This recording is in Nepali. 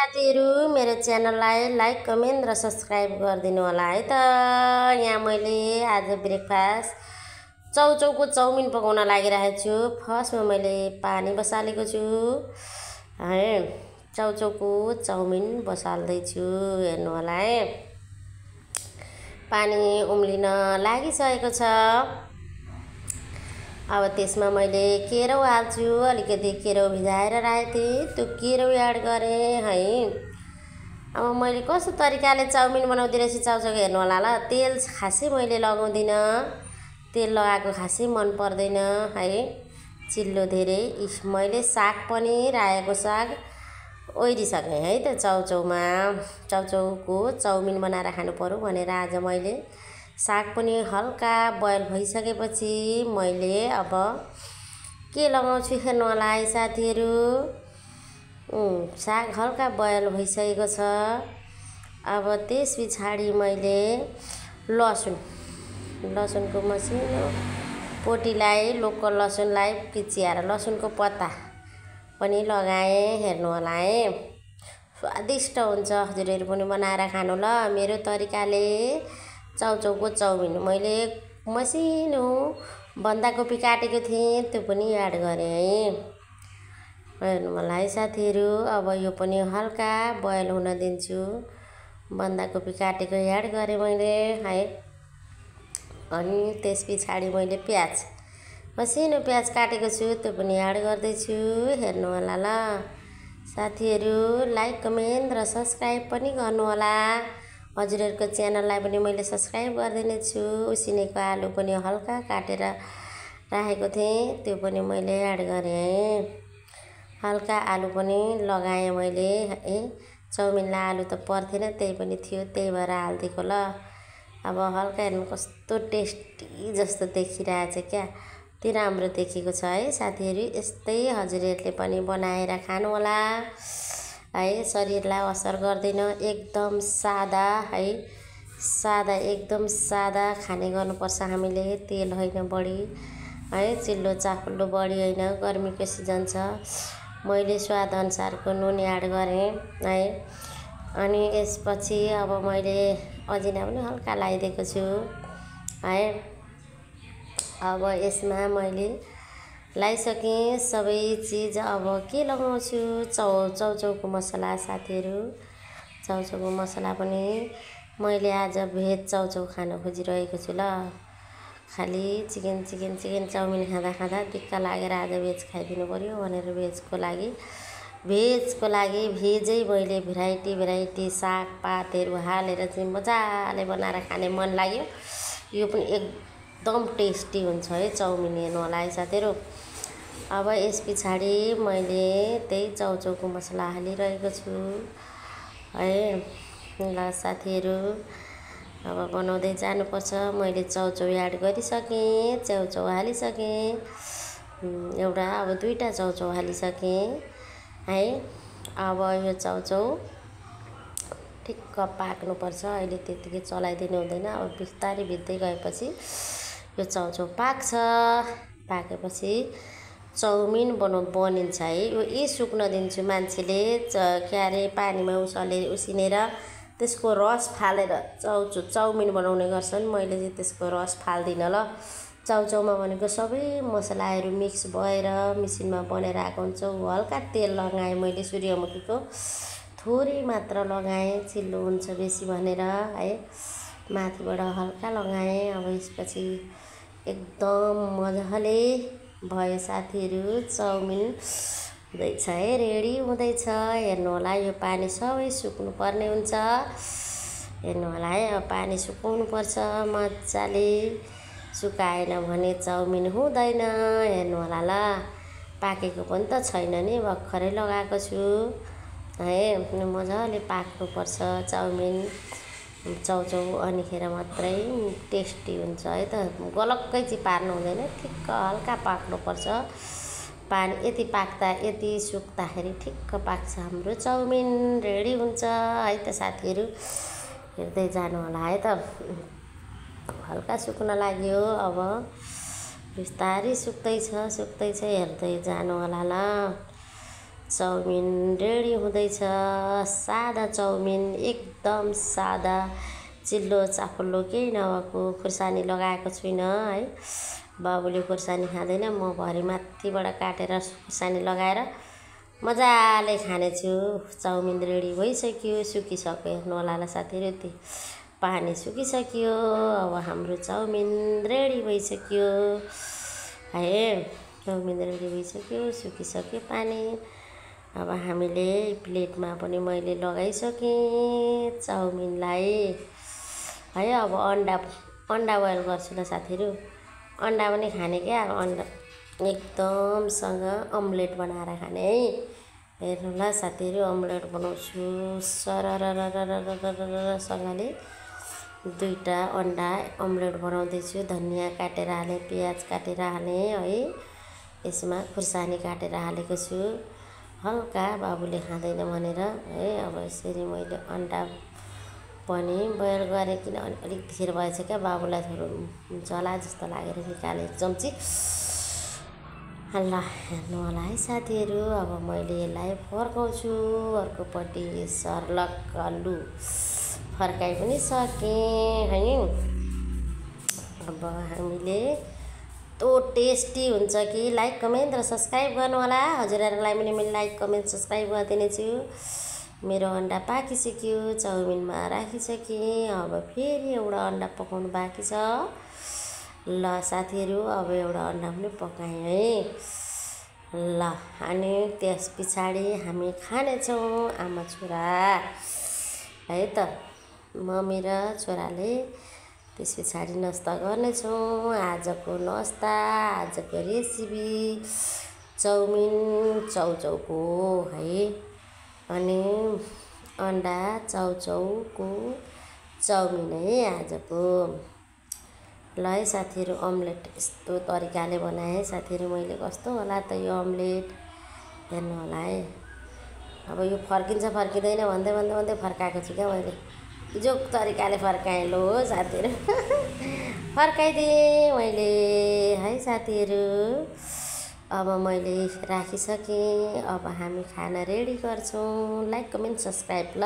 साथीहरु मेरो च्यानललाई लाइक कमेन्ट र सब्स्क्राइब गरिदिनु होला है त। यहाँ मैले आज ब्रेकफास्ट चाउचाउको चाउमिन पकाउन लागिरहेको छु। फर्स्टमा मैले पानी बसालेको छु है, चाउचाउको चाउमिन बसाल्दै छु, हेर्नु होला है। पानी उम्लिन लागिसकेको छ। अब त्यसमा मैले केराउ हाल्छु, अलिकति केराउ भिजाएर राखेको थिएँ, त्यो केराउ एड गरेँ है। अब मैले कस्तो तरिकाले चाउमिन बनाउँदै रहेछु चाउचाउ हेर्नु होला ल। तेल खासै मैले लगाउँदिनँ, तेल लगाएको खासै मन पर्दैन है, चिल्लो धेरै। मैले साग पनि रायोको साग ओइरिसकेँ है त। चाउचाउमा चाउचाउको चाउमिन बनाएर खानु पर्यो भनेर आज मैले साग पनि हल्का बोइल भइसकेपछि मैले अब के लगाउँछु हेर्नु होला है साथीहरु। साग हल्का बोइल भइसकेको छ। अब त्यस पछाडि मैले लसुनको मसिनो पोटीलाई, लोकल लसुनलाई पिच्याएर लसुनको पत्ता पनि लगाएँ, हेर्नु होला है। स्वादिष्ट हुन्छ, हजुरहरु पनि बनाएर खानु ल मेरो तरिकाले। चाउचाउको चाउमिन मैले मसिनो बन्दाकोपी काटेको थिएँ, त्यो पनि एड गरेँ है, हेर्नु होला है साथीहरु। अब यो पनि हल्का बोइल हुन दिन्छु। बन्दाकोपी काटेको एड गरेँ मैले है। अनि त्यस पछाडि मैले प्याज, मसिनो प्याज काटेको छु, त्यो पनि एड गर्दैछु, हेर्नु होला ल साथीहरु। लाइक कमेन्ट र सब्स्क्राइब पनि गर्नु होला। हजुरहरुको च्यानललाई पनि मैले सब्स्क्राइब गरिदिने छु। उसिनेको आलु पनि हल्का काटेर राखेको थिएँ, त्यो पनि मैले एड गरेँ। हल्का आलु पनि लगाएँ मैले है। चाउमिनलाई आलु त पर्थेन, त्यही पनि थियो, त्यही भएर हालिदिएको ल। अब हल्का हेर्नु कस्तो टेस्टी जस्तो देखिरहेछ क्या, यति राम्रो देखेको छ है साथीहरु। यस्तै हजुरहरुले पनि बनाएर खानु होला है, शरीरलाई असर गर्दैन। एकदम सादा है, सादा, एकदम सादा खाने गर्नुपर्छ हामीले। तेल होइन बढी है, चिल्लो चाप्लो बढी होइन, गर्मीको सिजन छ। मैले स्वाद अनुसारको नुन एड गरेँ है। अनि यसपछि अब मैले अजिना पनि हल्का लगाइदिएको छु है। अब यसमा मैले लगाइसकेँ सबै चिज। अब के लगाउँछु, चाउचाउको मसला साथीहरु। चाउचाउको मसला पनि मैले आज भेज चाउचाउ खान खोजिरहेको छु ल। खालि चिकन चाउमिन खाँदा दिक्क लागेर आज भेज खाइदिनु पर्यो भनेर भेजको लागि भेजै मैले भेराइटी सागपातहरू हालेर चाहिँ मजाले बनाएर खाने मन लाग्यो। यो पनि एकदम टेस्टी हुन्छ है चाउमिन, हेर्नु होला है साथीहरु। अब यस पछाडि मैले त्यही चाउचाउको मसला हालिरहेको छु है ल साथीहरु। अब बनाउँदै जानुपर्छ। मैले चाउचाउ एड गरिसकेँ, चाउचाउ हालिसकेँ, एउटा अब दुईटा चाउचाउ हालिसकेँ है। अब यो चाउचाउ ठिक्क पाक्नुपर्छ, अहिले त्यतिकै चलाइदिनु हुँदैन। अब बिस्तारै भिज्दै गएपछि यो चाउचाउ पाक्छ। पाकेपछि चाउमिन बनिन्छ है। यो सुक्न दिन्छु मान्छेले क्यारे पानीमा उसिनेर त्यसको रस फालेर चाउमिन बनाउने गर्छन्। मैले चाहिँ त्यसको रस फाल्दिनँ ल। चाउचाउमा भनेको सबै मसलाहरू मिक्स भएर मिसिनमा बनेर आएको हुन्छ। हल्का तेल लगाएँ मैले, सूर्यमुखीको थोरै मात्र लगाएँ, चिल्लो हुन्छ बेसी भनेर है, माथिबाट हल्का लगाएँ। अब यसपछि एकदम मजाले भयो साथीहरु। चाउमिन हुँदैछ है, रेडी हुँदैछ, हेर्नु होला। यो पानी सबै सुक्नु पर्ने हुन्छ, हेर्नु होला है। अब पानी सुकाउनु पर्छ मजाले, सुकाएन भने चाउमिन हुँदैन, हेर्नु होला ल। पाकेको पनि त छैन नि, भर्खरै लगाएको छु है। मजाले पाक्नुपर्छ चाउमिन चाउचाउ, अनिखेर मात्रै टेस्टी हुन्छ है त। गलक्कै चाहिँ पार्नु हुँदैन, ठिक्क हल्का पाक्नुपर्छ। पानी यति सुक्दाखेरि ठिक्क पाक्छ हाम्रो चाउमिन, रेडी हुन्छ है त साथीहरु। हेर्दै जानु होला है त। हल्का सुक्न लाग्यो, अब बिस्तारै सुक्दैछ, हेर्दै जानु होला ल। चाउमिन रेडी हुँदैछ। सादा चाउमिन, एकदम सादा, चिल्लो चापल्लो केही नभएको। खुर्सानी लगाएको छुइनँ है, बाबुले खुर्सानी खाँदैन, म भरि माथिबाट काटेर खुर्सानी लगाएर मजाले खानेछु। चाउमिन रेडी भइसक्यो, सुकिसक्यो। नहोला साथीहरू, त्यो पानी सुकिसक्यो। अब हाम्रो चाउमिन रेडी भइसक्यो है। चाउमिन रेडी भइसक्यो, सुकिसक्यो पानी। अब हामीले प्लेटमा पनि मैले लगाइसकेँ चाउमिनलाई है। अब अन्डा बोइल गर्छु ल साथीहरू। अन्डा पनि खाने क्या, अन्डा एकदमसँग अम्लेट बनाएर खाने है। हेर्नु ल साथीहरू, अम्लेट बनाउँछु सररररररररसँगले। 2टा अन्डा अम्लेट बनाउँदैछु। धनियाँ काटेर हालेँ, प्याज काटेर हालेँ है। यसमा खुर्सानी काटेर हालेको छु, हल्का बाबुले खाँदैन भनेर है। अब यसरी मैले अन्डा पनि बोइल गरेँ, किनभने अलिक धेर भएछ क्या, बाबुलाई थोरै हुन्छ होला जस्तो लागेर निकालेँ 1 चम्ची। ल हेर्नु होला है साथीहरू। अब मैले यसलाई फर्काउँछु अर्कोपट्टि। सर्लक्क लु फर्काइ पनि सकेँ है। अब हामीले तो टेस्टी हुन्छ कि लाइक कमेन्ट र सब्सक्राइब गर्नु होला। हजुरहरूलाई पनि मैले लाइक कमेन्ट सब्सक्राइब गरिदिने छु। मेरो अन्डा पाकिसक्यो, चाउमिनमा राखिसकेँ। अब फेरि एउटा अन्डा पकाउनु बाँकी छ। ल साथीहरू, अब एउटा अन्डा पनि पकाएँ है। ल अनि त्यस पछाडि हामी खानेछौँ आमा छोरा है त। मम्मी र छोराले त्यस पछाडि नास्ता गर्नेछौँ। आजको नास्ता, आजको रेसिपी चाउमिन चाउचाउको है। अनि अन्डा चाउचाउको चाउमिन है आजको। ल है साथीहरू, अम्लेट यस्तो तरिकाले बनाएँ साथीहरू मैले। कस्तो होला त यो अम्लेट, हेर्नु होला है। अब यो फर्किन्छ फर्किँदैन भन्दै भन्दै भन्दै फर्काएको छु क्या मैले। जो तरिकाले फर्काएँ लो साथीहरू फर्काइदिएँ मैले है साथीहरू। अब मैले राखिसकेँ। अब हामी खाना रेडी गर्छौँ। लाइक कमेन्ट सब्सक्राइब ल।